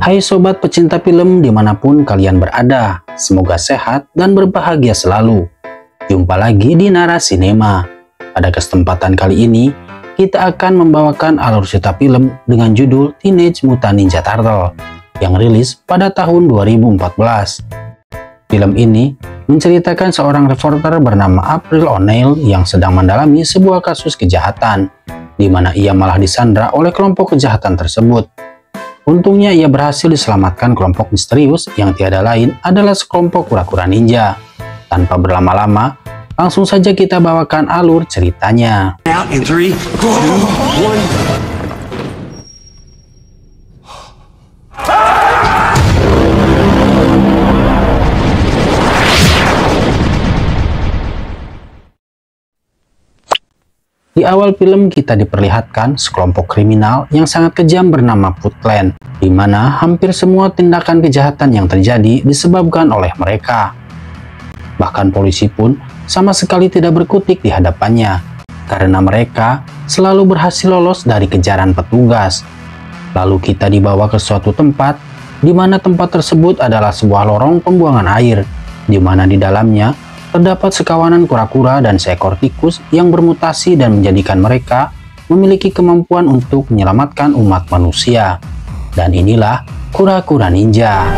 Hai sobat pecinta film dimanapun kalian berada, semoga sehat dan berbahagia selalu. Jumpa lagi di Nara Sinema. Pada kesempatan kali ini, kita akan membawakan alur cerita film dengan judul Teenage Mutant Ninja Turtle yang rilis pada tahun 2014. Film ini menceritakan seorang reporter bernama April O'Neil yang sedang mendalami sebuah kasus kejahatan, di mana ia malah disandra oleh kelompok kejahatan tersebut. Untungnya ia berhasil diselamatkan kelompok misterius yang tiada lain adalah sekelompok kura-kura ninja. Tanpa berlama-lama, langsung saja kita bawakan alur ceritanya. In 3, 2, 1. Di awal film kita diperlihatkan sekelompok kriminal yang sangat kejam bernama Foot Clan, di mana hampir semua tindakan kejahatan yang terjadi disebabkan oleh mereka. Bahkan polisi pun sama sekali tidak berkutik di hadapannya, karena mereka selalu berhasil lolos dari kejaran petugas. Lalu kita dibawa ke suatu tempat, di mana tempat tersebut adalah sebuah lorong pembuangan air, di mana di dalamnya terdapat sekawanan kura-kura dan seekor tikus yang bermutasi dan menjadikan mereka memiliki kemampuan untuk menyelamatkan umat manusia. Dan inilah kura-kura ninja.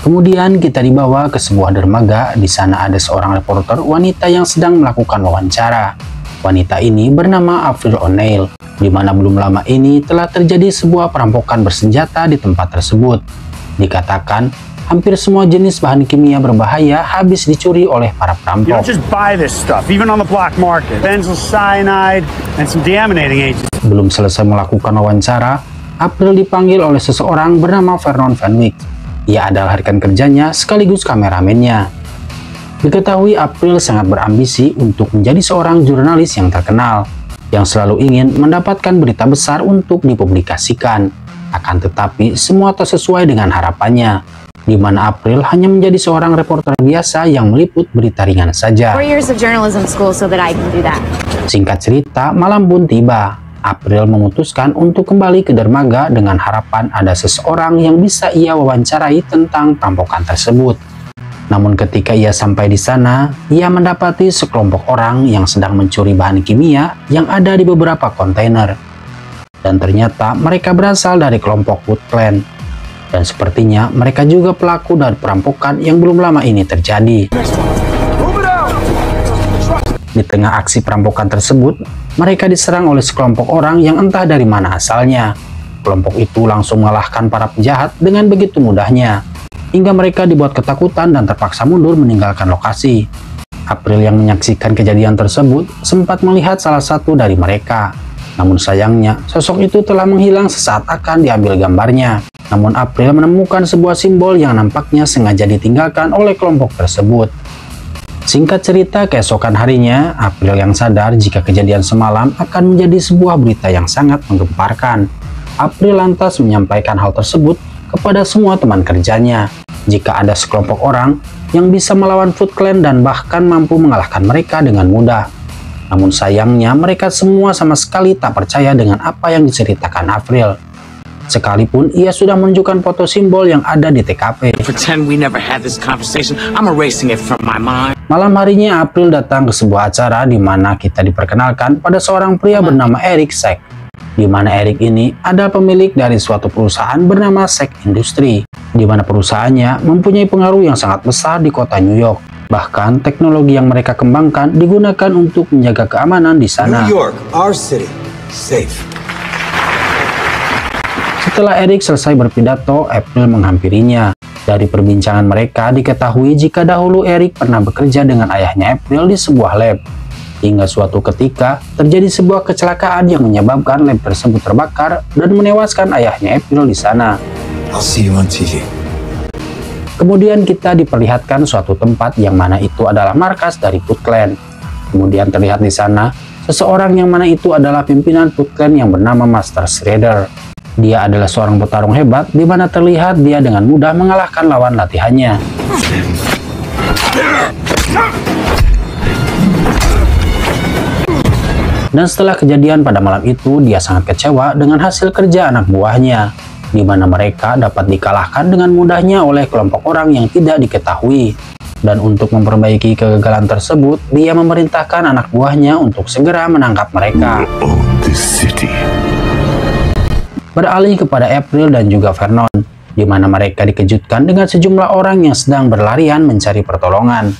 Kemudian kita dibawa ke sebuah dermaga. Di sana ada seorang reporter wanita yang sedang melakukan wawancara. Wanita ini bernama April O'Neil, di mana belum lama ini telah terjadi sebuah perampokan bersenjata di tempat tersebut. Dikatakan hampir semua jenis bahan kimia berbahaya habis dicuri oleh para perampok. You don't just buy this stuff, even on the black market. Benzyl cyanide and some deaminating agents. Belum selesai melakukan wawancara, April dipanggil oleh seseorang bernama Vernon Van Wyck. Ia adalah rekan kerjanya sekaligus kameramennya. Diketahui April sangat berambisi untuk menjadi seorang jurnalis yang terkenal, yang selalu ingin mendapatkan berita besar untuk dipublikasikan. Akan tetapi semua tak sesuai dengan harapannya, di mana April hanya menjadi seorang reporter biasa yang meliput berita ringan saja. 4 years of journalism school so that I can do that. Singkat cerita, malam pun tiba. April memutuskan untuk kembali ke dermaga dengan harapan ada seseorang yang bisa ia wawancarai tentang perampokan tersebut. Namun ketika ia sampai di sana, ia mendapati sekelompok orang yang sedang mencuri bahan kimia yang ada di beberapa kontainer. Dan ternyata mereka berasal dari kelompok Foot Clan. Dan sepertinya mereka juga pelaku dari perampokan yang belum lama ini terjadi. Di tengah aksi perampokan tersebut, mereka diserang oleh sekelompok orang yang entah dari mana asalnya. Kelompok itu langsung mengalahkan para penjahat dengan begitu mudahnya, hingga mereka dibuat ketakutan dan terpaksa mundur meninggalkan lokasi. April yang menyaksikan kejadian tersebut sempat melihat salah satu dari mereka. Namun sayangnya, sosok itu telah menghilang sesaat akan diambil gambarnya. Namun April menemukan sebuah simbol yang nampaknya sengaja ditinggalkan oleh kelompok tersebut. Singkat cerita, keesokan harinya, April yang sadar jika kejadian semalam akan menjadi sebuah berita yang sangat menggemparkan. April lantas menyampaikan hal tersebut kepada semua teman kerjanya. Jika ada sekelompok orang yang bisa melawan Foot Clan dan bahkan mampu mengalahkan mereka dengan mudah. Namun sayangnya mereka semua sama sekali tak percaya dengan apa yang diceritakan April. Sekalipun ia sudah menunjukkan foto simbol yang ada di TKP. Malam harinya April datang ke sebuah acara di mana kita diperkenalkan pada seorang pria bernama Eric Sheck. Di mana Eric ini adalah pemilik dari suatu perusahaan bernama Sheck Industry, di mana perusahaannya mempunyai pengaruh yang sangat besar di kota New York. Bahkan teknologi yang mereka kembangkan digunakan untuk menjaga keamanan di sana. New York, our city, safe. Setelah Eric selesai berpidato, April menghampirinya. Dari perbincangan mereka diketahui jika dahulu Eric pernah bekerja dengan ayahnya April di sebuah lab. Hingga suatu ketika terjadi sebuah kecelakaan yang menyebabkan lab tersebut terbakar dan menewaskan ayahnya April di sana. I'll see you on TV. Kemudian kita diperlihatkan suatu tempat yang mana itu adalah markas dari Foot Clan. Kemudian terlihat di sana seseorang yang mana itu adalah pimpinan Foot Clan yang bernama Master Shredder. Dia adalah seorang petarung hebat di mana terlihat dia dengan mudah mengalahkan lawan latihannya. Dan setelah kejadian pada malam itu, dia sangat kecewa dengan hasil kerja anak buahnya, di mana mereka dapat dikalahkan dengan mudahnya oleh kelompok orang yang tidak diketahui. Dan untuk memperbaiki kegagalan tersebut, dia memerintahkan anak buahnya untuk segera menangkap mereka. Beralih kepada April dan juga Vernon, di mana mereka dikejutkan dengan sejumlah orang yang sedang berlarian mencari pertolongan.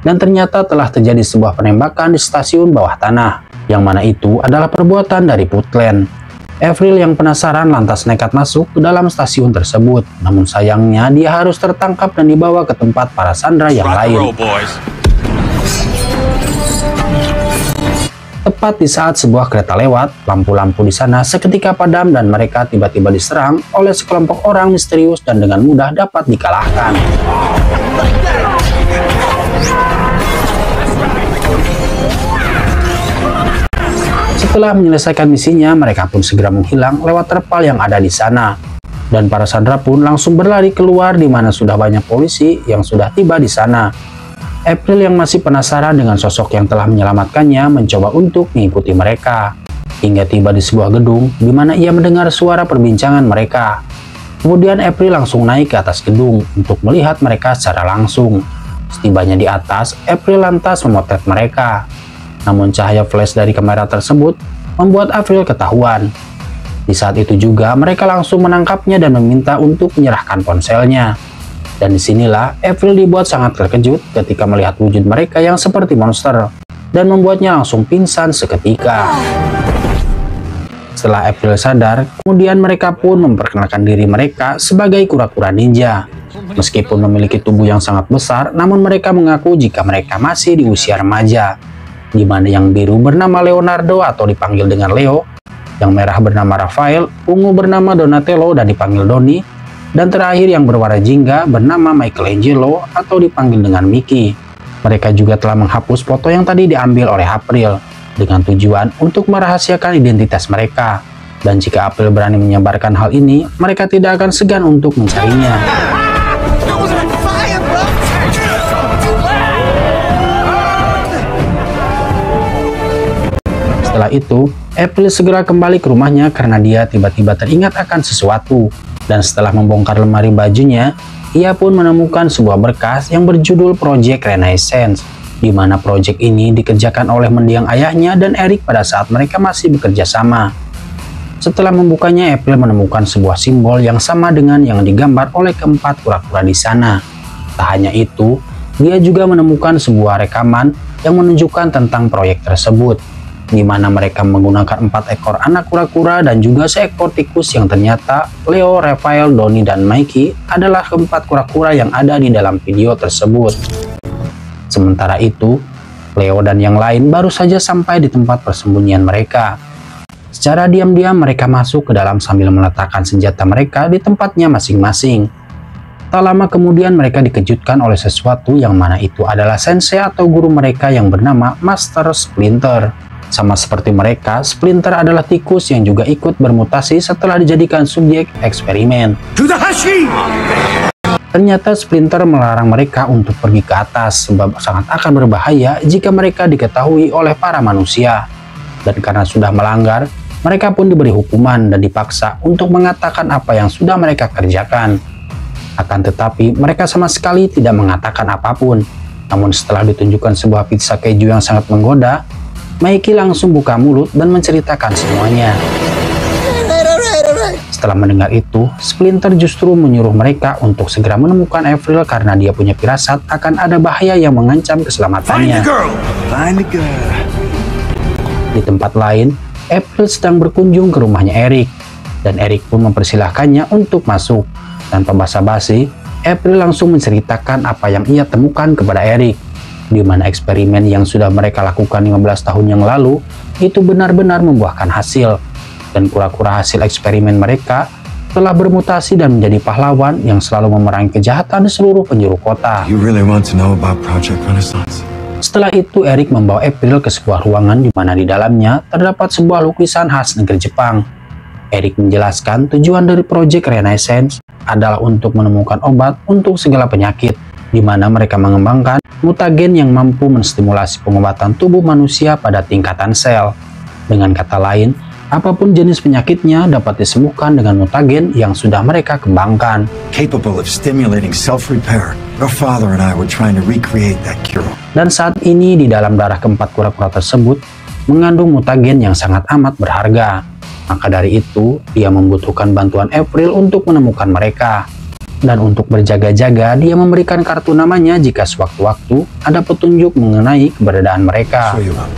Dan ternyata telah terjadi sebuah penembakan di stasiun bawah tanah, yang mana itu adalah perbuatan dari Putland. April yang penasaran lantas nekat masuk ke dalam stasiun tersebut, namun sayangnya dia harus tertangkap dan dibawa ke tempat para sandera yang lain. Tepat di saat sebuah kereta lewat, lampu-lampu di sana seketika padam dan mereka tiba-tiba diserang oleh sekelompok orang misterius dan dengan mudah dapat dikalahkan. Setelah menyelesaikan misinya, mereka pun segera menghilang lewat terpal yang ada di sana. Dan para sandera pun langsung berlari keluar di mana sudah banyak polisi yang sudah tiba di sana. April yang masih penasaran dengan sosok yang telah menyelamatkannya mencoba untuk mengikuti mereka. Hingga tiba di sebuah gedung di mana ia mendengar suara perbincangan mereka. Kemudian April langsung naik ke atas gedung untuk melihat mereka secara langsung. Setibanya di atas, April lantas memotret mereka. Namun cahaya flash dari kamera tersebut membuat April ketahuan. Di saat itu juga mereka langsung menangkapnya dan meminta untuk menyerahkan ponselnya. Dan disinilah April dibuat sangat terkejut ketika melihat wujud mereka yang seperti monster dan membuatnya langsung pingsan seketika. Setelah April sadar, kemudian mereka pun memperkenalkan diri mereka sebagai kura-kura ninja. Meskipun memiliki tubuh yang sangat besar, namun mereka mengaku jika mereka masih di usia remaja. Di mana yang biru bernama Leonardo atau dipanggil dengan Leo, yang merah bernama Rafael, ungu bernama Donatello dan dipanggil Doni, dan terakhir yang berwarna jingga bernama Michelangelo atau dipanggil dengan Mickey. Mereka juga telah menghapus foto yang tadi diambil oleh April dengan tujuan untuk merahasiakan identitas mereka. Dan jika April berani menyebarkan hal ini, mereka tidak akan segan untuk mencarinya. Setelah itu, April segera kembali ke rumahnya karena dia tiba-tiba teringat akan sesuatu. Dan setelah membongkar lemari bajunya, ia pun menemukan sebuah berkas yang berjudul Project Renaissance, di mana proyek ini dikerjakan oleh mendiang ayahnya dan Eric pada saat mereka masih bekerja sama. Setelah membukanya, April menemukan sebuah simbol yang sama dengan yang digambar oleh keempat kura-kura di sana. Tak hanya itu, dia juga menemukan sebuah rekaman yang menunjukkan tentang proyek tersebut, di mana mereka menggunakan 4 ekor anak kura-kura dan juga seekor tikus yang ternyata Leo, Rafael, Doni, dan Mikey adalah keempat kura-kura yang ada di dalam video tersebut. Sementara itu, Leo dan yang lain baru saja sampai di tempat persembunyian mereka. Secara diam-diam mereka masuk ke dalam sambil meletakkan senjata mereka di tempatnya masing-masing. Tak lama kemudian mereka dikejutkan oleh sesuatu yang mana itu adalah sensei atau guru mereka yang bernama Master Splinter. Sama seperti mereka, Splinter adalah tikus yang juga ikut bermutasi setelah dijadikan subjek eksperimen. Ternyata Splinter melarang mereka untuk pergi ke atas sebab sangat akan berbahaya jika mereka diketahui oleh para manusia. Dan karena sudah melanggar, mereka pun diberi hukuman dan dipaksa untuk mengatakan apa yang sudah mereka kerjakan. Akan tetapi, mereka sama sekali tidak mengatakan apapun. Namun setelah ditunjukkan sebuah pizza keju yang sangat menggoda, Mikey langsung buka mulut dan menceritakan semuanya. Setelah mendengar itu, Splinter justru menyuruh mereka untuk segera menemukan April karena dia punya firasat akan ada bahaya yang mengancam keselamatannya. Di tempat lain, April sedang berkunjung ke rumahnya Eric, dan Eric pun mempersilahkannya untuk masuk. Tanpa basa-basi, April langsung menceritakan apa yang ia temukan kepada Eric, di mana eksperimen yang sudah mereka lakukan 15 tahun yang lalu itu benar-benar membuahkan hasil, dan kura-kura hasil eksperimen mereka telah bermutasi dan menjadi pahlawan yang selalu memerangi kejahatan di seluruh penjuru kota. Setelah itu, Eric membawa April ke sebuah ruangan di mana di dalamnya terdapat sebuah lukisan khas negeri Jepang. Eric menjelaskan tujuan dari Project Renaissance adalah untuk menemukan obat untuk segala penyakit, di mana mereka mengembangkan mutagen yang mampu menstimulasi pengobatan tubuh manusia pada tingkatan sel. Dengan kata lain, apapun jenis penyakitnya dapat disembuhkan dengan mutagen yang sudah mereka kembangkan. Capable of stimulating self-repair. Your father and I were trying to recreate that cure. Dan saat ini di dalam darah keempat kura-kura tersebut mengandung mutagen yang sangat amat berharga. Maka dari itu, dia membutuhkan bantuan April untuk menemukan mereka. Dan untuk berjaga-jaga, dia memberikan kartu namanya jika sewaktu-waktu ada petunjuk mengenai keberadaan mereka. Show you up.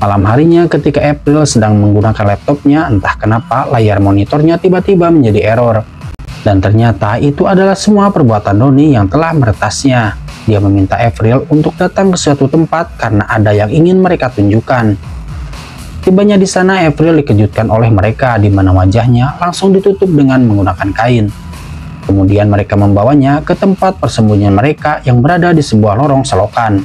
Malam harinya ketika April sedang menggunakan laptopnya, entah kenapa layar monitornya tiba-tiba menjadi error. Dan ternyata itu adalah semua perbuatan Donnie yang telah meretasnya. Dia meminta April untuk datang ke suatu tempat karena ada yang ingin mereka tunjukkan. Tibanya di sana, April dikejutkan oleh mereka di mana wajahnya langsung ditutup dengan menggunakan kain. Kemudian mereka membawanya ke tempat persembunyian mereka yang berada di sebuah lorong selokan.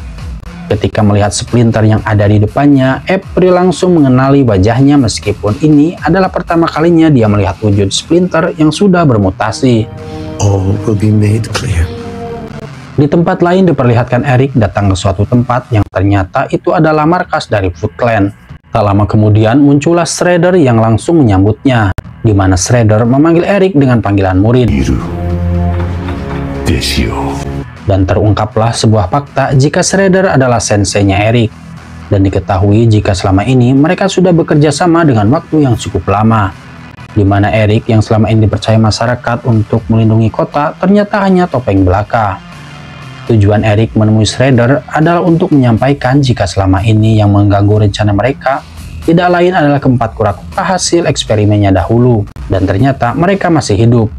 Ketika melihat Splinter yang ada di depannya, April langsung mengenali wajahnya meskipun ini adalah pertama kalinya dia melihat wujud Splinter yang sudah bermutasi. All will be made clear. Di tempat lain diperlihatkan Eric datang ke suatu tempat yang ternyata itu adalah markas dari Foot Clan. Tak lama kemudian muncullah Shredder yang langsung menyambutnya, di mana Shredder memanggil Eric dengan panggilan murid. Dan terungkaplah sebuah fakta jika Shredder adalah senseinya Eric. Dan diketahui jika selama ini mereka sudah bekerja sama dengan waktu yang cukup lama. Di mana Eric yang selama ini dipercaya masyarakat untuk melindungi kota ternyata hanya topeng belaka. Tujuan Eric menemui Shredder adalah untuk menyampaikan jika selama ini yang mengganggu rencana mereka tidak lain adalah keempat kura-kura hasil eksperimennya dahulu, dan ternyata mereka masih hidup.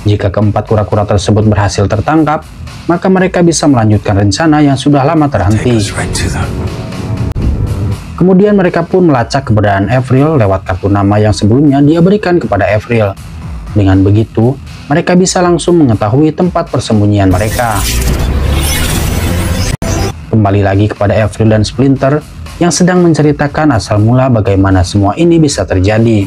Jika keempat kura-kura tersebut berhasil tertangkap, maka mereka bisa melanjutkan rencana yang sudah lama terhenti. Kemudian mereka pun melacak keberadaan April lewat kartu nama yang sebelumnya dia berikan kepada April. Dengan begitu, mereka bisa langsung mengetahui tempat persembunyian mereka. Kembali lagi kepada April dan Splinter yang sedang menceritakan asal mula bagaimana semua ini bisa terjadi.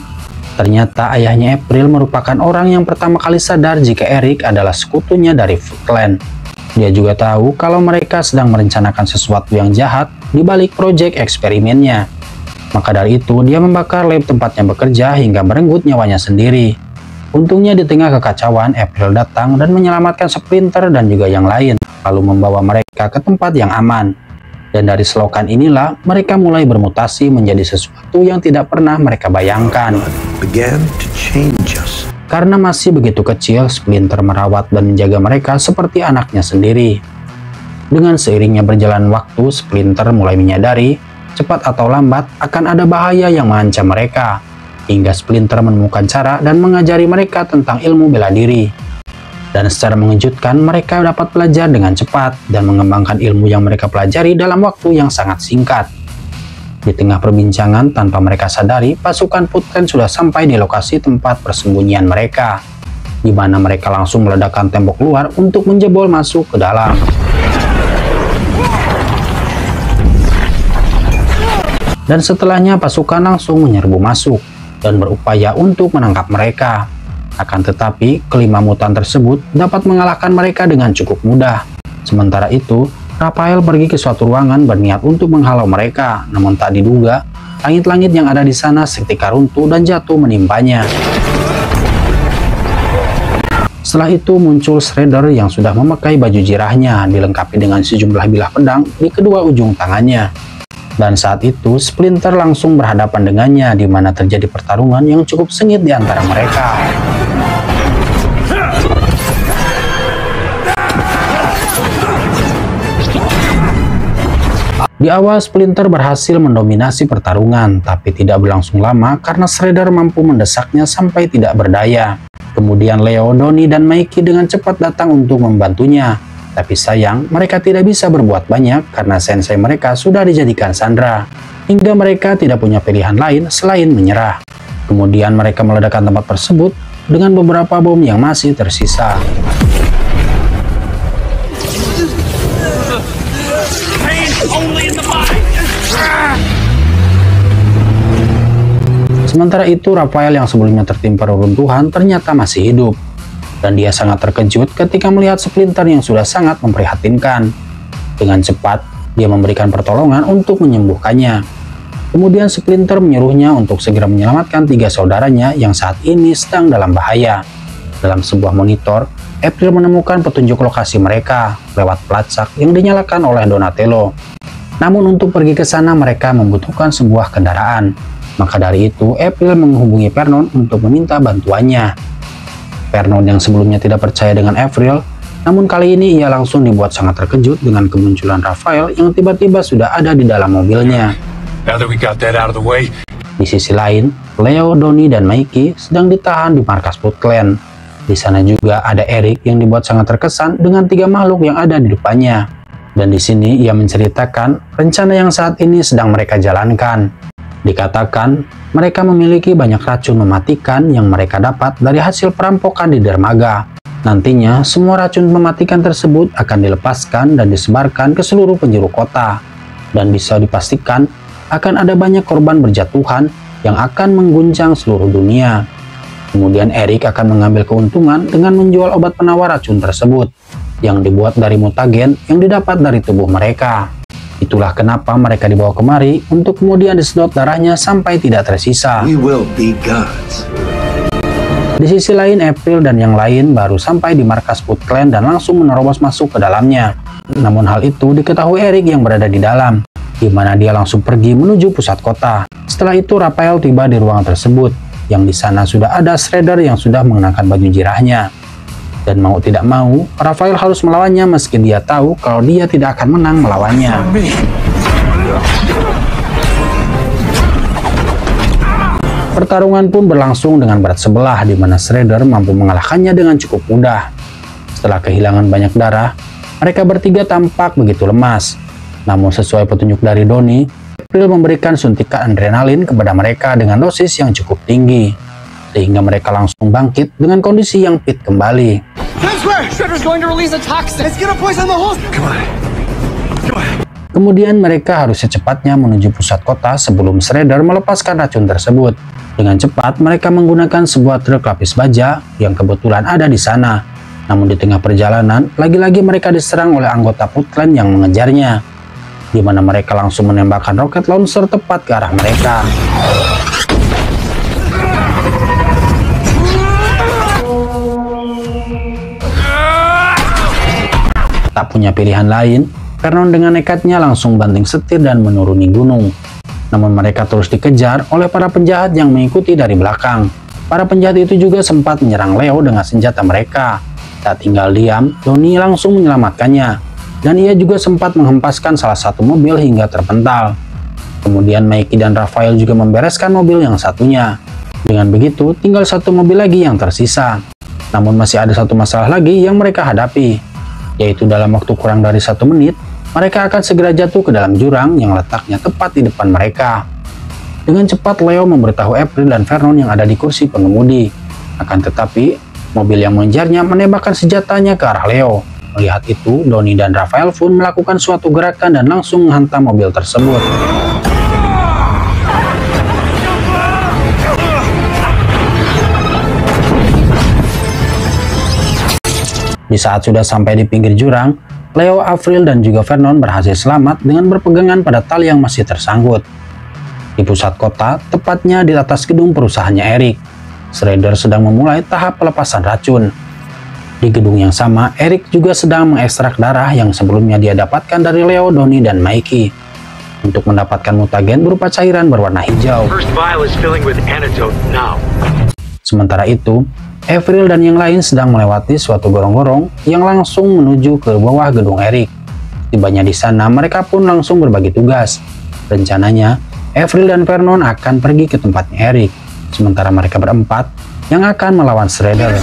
Ternyata ayahnya April merupakan orang yang pertama kali sadar jika Eric adalah sekutunya dari Foot Clan. Dia juga tahu kalau mereka sedang merencanakan sesuatu yang jahat di balik proyek eksperimennya. Maka dari itu dia membakar lab tempatnya bekerja hingga merenggut nyawanya sendiri. Untungnya di tengah kekacauan, April datang dan menyelamatkan Splinter dan juga yang lain, lalu membawa mereka ke tempat yang aman. Dan dari selokan inilah mereka mulai bermutasi menjadi sesuatu yang tidak pernah mereka bayangkan. Karena masih begitu kecil, Splinter merawat dan menjaga mereka seperti anaknya sendiri. Dengan seiringnya berjalan waktu, Splinter mulai menyadari, cepat atau lambat akan ada bahaya yang mengancam mereka. Hingga Splinter menemukan cara dan mengajari mereka tentang ilmu bela diri. Dan secara mengejutkan, mereka dapat belajar dengan cepat dan mengembangkan ilmu yang mereka pelajari dalam waktu yang sangat singkat. Di tengah perbincangan, tanpa mereka sadari, pasukan Foot Clan sudah sampai di lokasi tempat persembunyian mereka, di mana mereka langsung meledakkan tembok luar untuk menjebol masuk ke dalam. Dan setelahnya pasukan langsung menyerbu masuk dan berupaya untuk menangkap mereka. Akan tetapi, kelima mutan tersebut dapat mengalahkan mereka dengan cukup mudah. Sementara itu, Raphael pergi ke suatu ruangan berniat untuk menghalau mereka, namun tak diduga, langit-langit yang ada di sana seketika runtuh dan jatuh menimpanya. Setelah itu muncul Shredder yang sudah memakai baju jirahnya, dilengkapi dengan sejumlah bilah pedang di kedua ujung tangannya. Dan saat itu Splinter langsung berhadapan dengannya, di mana terjadi pertarungan yang cukup sengit di antara mereka. Di awal Splinter berhasil mendominasi pertarungan, tapi tidak berlangsung lama karena Shredder mampu mendesaknya sampai tidak berdaya. Kemudian Leo, Donnie, dan Mikey dengan cepat datang untuk membantunya. Tapi sayang, mereka tidak bisa berbuat banyak karena sensei mereka sudah dijadikan sandera, hingga mereka tidak punya pilihan lain selain menyerah. Kemudian mereka meledakkan tempat tersebut dengan beberapa bom yang masih tersisa. Sementara itu, Raphael yang sebelumnya tertimpa reruntuhan ternyata masih hidup. Dan dia sangat terkejut ketika melihat Splinter yang sudah sangat memprihatinkan. Dengan cepat, dia memberikan pertolongan untuk menyembuhkannya. Kemudian Splinter menyuruhnya untuk segera menyelamatkan 3 saudaranya yang saat ini sedang dalam bahaya. Dalam sebuah monitor, April menemukan petunjuk lokasi mereka lewat pelacak yang dinyalakan oleh Donatello. Namun untuk pergi ke sana mereka membutuhkan sebuah kendaraan. Maka dari itu, April menghubungi Vernon untuk meminta bantuannya. Vernon yang sebelumnya tidak percaya dengan April, namun kali ini ia langsung dibuat sangat terkejut dengan kemunculan Raphael yang tiba-tiba sudah ada di dalam mobilnya. Di sisi lain, Leo, Donnie, dan Mikey sedang ditahan di markas Foot Clan. Di sana juga ada Eric yang dibuat sangat terkesan dengan 3 makhluk yang ada di depannya. Dan di sini ia menceritakan rencana yang saat ini sedang mereka jalankan. Dikatakan mereka memiliki banyak racun mematikan yang mereka dapat dari hasil perampokan di dermaga. Nantinya semua racun mematikan tersebut akan dilepaskan dan disebarkan ke seluruh penjuru kota. Dan bisa dipastikan akan ada banyak korban berjatuhan yang akan mengguncang seluruh dunia. Kemudian Eric akan mengambil keuntungan dengan menjual obat penawar racun tersebut yang dibuat dari mutagen yang didapat dari tubuh mereka. Itulah kenapa mereka dibawa kemari untuk kemudian disedot darahnya sampai tidak tersisa. We will be gods. Di sisi lain, April dan yang lain baru sampai di markas Foot Clan dan langsung menerobos masuk ke dalamnya. Namun hal itu diketahui Eric yang berada di dalam, di mana dia langsung pergi menuju pusat kota. Setelah itu Raphael tiba di ruangan tersebut, yang di sana sudah ada Shredder yang sudah mengenakan baju jirahnya. Dan mau tidak mau, Raphael harus melawannya meski dia tahu kalau dia tidak akan menang melawannya. Pertarungan pun berlangsung dengan berat sebelah di mana Shredder mampu mengalahkannya dengan cukup mudah. Setelah kehilangan banyak darah, mereka bertiga tampak begitu lemas. Namun sesuai petunjuk dari Donnie, April memberikan suntikan adrenalin kepada mereka dengan dosis yang cukup tinggi, sehingga mereka langsung bangkit dengan kondisi yang fit kembali. Kemudian mereka harus secepatnya menuju pusat kota sebelum Shredder melepaskan racun tersebut. Dengan cepat mereka menggunakan sebuah truk lapis baja yang kebetulan ada di sana. Namun di tengah perjalanan, lagi-lagi mereka diserang oleh anggota Foot Clan yang mengejarnya, di mana mereka langsung menembakkan roket launcher tepat ke arah mereka. Tak punya pilihan lain, Vernon dengan nekatnya langsung banting setir dan menuruni gunung. Namun mereka terus dikejar oleh para penjahat yang mengikuti dari belakang. Para penjahat itu juga sempat menyerang Leo dengan senjata mereka. Tak tinggal diam, Donnie langsung menyelamatkannya. Dan ia juga sempat menghempaskan salah satu mobil hingga terpental. Kemudian Mikey dan Raphael juga membereskan mobil yang satunya. Dengan begitu, tinggal satu mobil lagi yang tersisa. Namun masih ada satu masalah lagi yang mereka hadapi, yaitu dalam waktu kurang dari 1 menit, mereka akan segera jatuh ke dalam jurang yang letaknya tepat di depan mereka. Dengan cepat Leo memberitahu April dan Vernon yang ada di kursi pengemudi. Akan tetapi, mobil yang mengejarnya menembakkan senjatanya ke arah Leo. Melihat itu, Donnie dan Raphael pun melakukan suatu gerakan dan langsung menghantam mobil tersebut. Di saat sudah sampai di pinggir jurang, Leo, April, dan juga Vernon berhasil selamat dengan berpegangan pada tali yang masih tersangkut. Di pusat kota, tepatnya di atas gedung perusahaannya Eric, Shredder sedang memulai tahap pelepasan racun. Di gedung yang sama, Eric juga sedang mengekstrak darah yang sebelumnya dia dapatkan dari Leo, Donnie, dan Mikey untuk mendapatkan mutagen berupa cairan berwarna hijau. Sementara itu, April dan yang lain sedang melewati suatu gorong-gorong yang langsung menuju ke bawah gedung Eric. Tibanya di sana, mereka pun langsung berbagi tugas. Rencananya, April dan Vernon akan pergi ke tempatnya Eric, sementara mereka berempat yang akan melawan Shredder.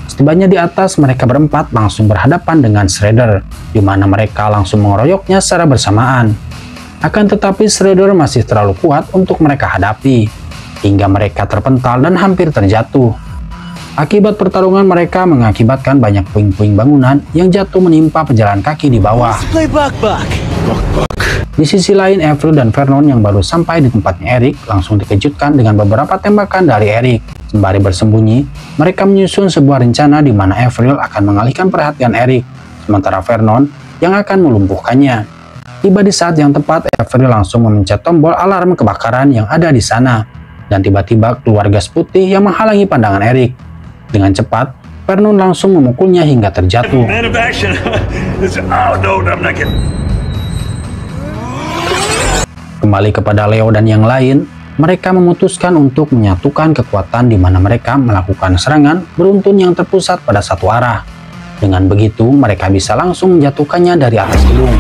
Setibanya di atas, mereka berempat langsung berhadapan dengan Shredder, di mana mereka langsung mengeroyoknya secara bersamaan. Akan tetapi Shredder masih terlalu kuat untuk mereka hadapi, hingga mereka terpental dan hampir terjatuh. Akibat pertarungan mereka mengakibatkan banyak puing-puing bangunan yang jatuh menimpa pejalan kaki di bawah. Di sisi lain, April dan Vernon yang baru sampai di tempatnya Eric langsung dikejutkan dengan beberapa tembakan dari Eric. Sembari bersembunyi, mereka menyusun sebuah rencana di mana April akan mengalihkan perhatian Eric, sementara Vernon yang akan melumpuhkannya. Tiba di saat yang tepat, Avery langsung memencet tombol alarm kebakaran yang ada di sana. Dan tiba-tiba keluar gas putih yang menghalangi pandangan Eric. Dengan cepat, Vernon langsung memukulnya hingga terjatuh. Man of action. Oh, no, I'm not getting... Kembali kepada Leo dan yang lain, mereka memutuskan untuk menyatukan kekuatan di mana mereka melakukan serangan beruntun yang terpusat pada satu arah. Dengan begitu, mereka bisa langsung menjatuhkannya dari atas gedung.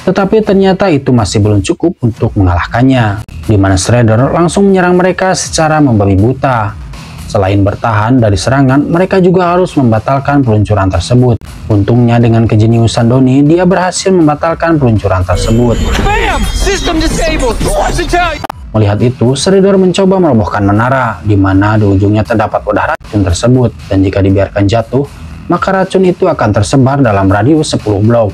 Tetapi ternyata itu masih belum cukup untuk mengalahkannya, di mana Shredder langsung menyerang mereka secara membabi buta. Selain bertahan dari serangan, mereka juga harus membatalkan peluncuran tersebut. Untungnya dengan kejeniusan Donnie, dia berhasil membatalkan peluncuran tersebut. Bam! System disabled. Melihat itu, Shredder mencoba merobohkan menara, di mana di ujungnya terdapat wadah racun tersebut, dan jika dibiarkan jatuh, maka racun itu akan tersebar dalam radius 10 blok.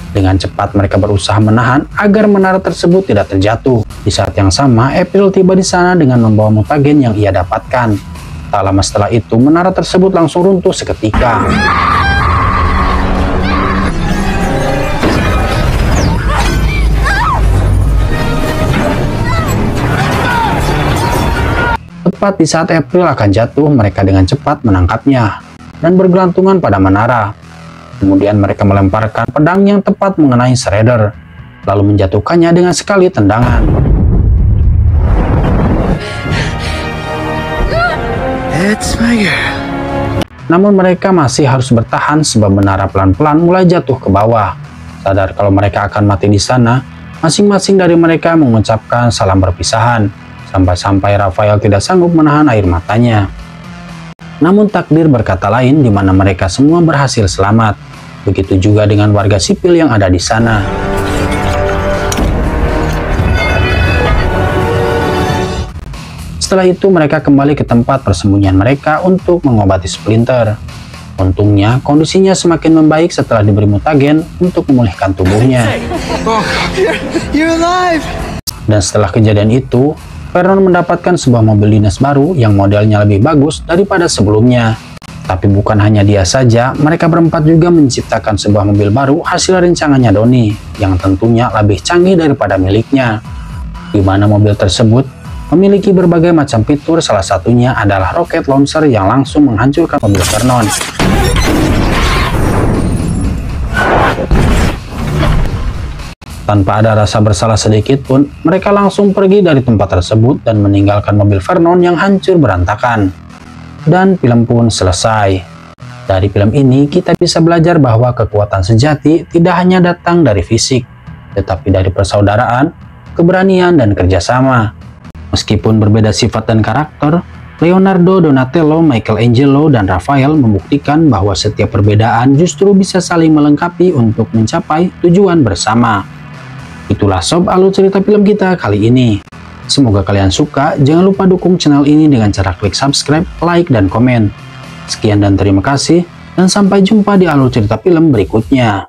Dengan cepat mereka berusaha menahan agar menara tersebut tidak terjatuh. Di saat yang sama, April tiba di sana dengan membawa mutagen yang ia dapatkan. Tak lama setelah itu, menara tersebut langsung runtuh seketika. Tepat di saat April akan jatuh, mereka dengan cepat menangkapnya dan bergelantungan pada menara. Kemudian mereka melemparkan pedang yang tepat mengenai Shredder, lalu menjatuhkannya dengan sekali tendangan. Namun mereka masih harus bertahan sebab menara pelan-pelan mulai jatuh ke bawah. Sadar kalau mereka akan mati di sana, masing-masing dari mereka mengucapkan salam perpisahan, sampai-sampai Raphael tidak sanggup menahan air matanya. Namun takdir berkata lain, di mana mereka semua berhasil selamat. Begitu juga dengan warga sipil yang ada di sana. Setelah itu mereka kembali ke tempat persembunyian mereka untuk mengobati Splinter. Untungnya kondisinya semakin membaik setelah diberi mutagen untuk memulihkan tubuhnya. You're alive. Dan setelah kejadian itu, Vernon mendapatkan sebuah mobil dinas baru yang modelnya lebih bagus daripada sebelumnya. Tapi bukan hanya dia saja, mereka berempat juga menciptakan sebuah mobil baru hasil rancangannya Donnie, yang tentunya lebih canggih daripada miliknya. Di mana mobil tersebut memiliki berbagai macam fitur, salah satunya adalah rocket launcher yang langsung menghancurkan mobil Vernon. Tanpa ada rasa bersalah sedikit pun, mereka langsung pergi dari tempat tersebut dan meninggalkan mobil Vernon yang hancur berantakan. Dan film pun selesai. Dari film ini kita bisa belajar bahwa kekuatan sejati tidak hanya datang dari fisik, tetapi dari persaudaraan, keberanian, dan kerjasama. Meskipun berbeda sifat dan karakter, Leonardo, Donatello, Michelangelo, dan Raphael membuktikan bahwa setiap perbedaan justru bisa saling melengkapi untuk mencapai tujuan bersama. Itulah Sob Alur cerita film kita kali ini. Semoga kalian suka. Jangan lupa dukung channel ini dengan cara klik subscribe, like, dan komen. Sekian dan terima kasih, dan sampai jumpa di alur cerita film berikutnya.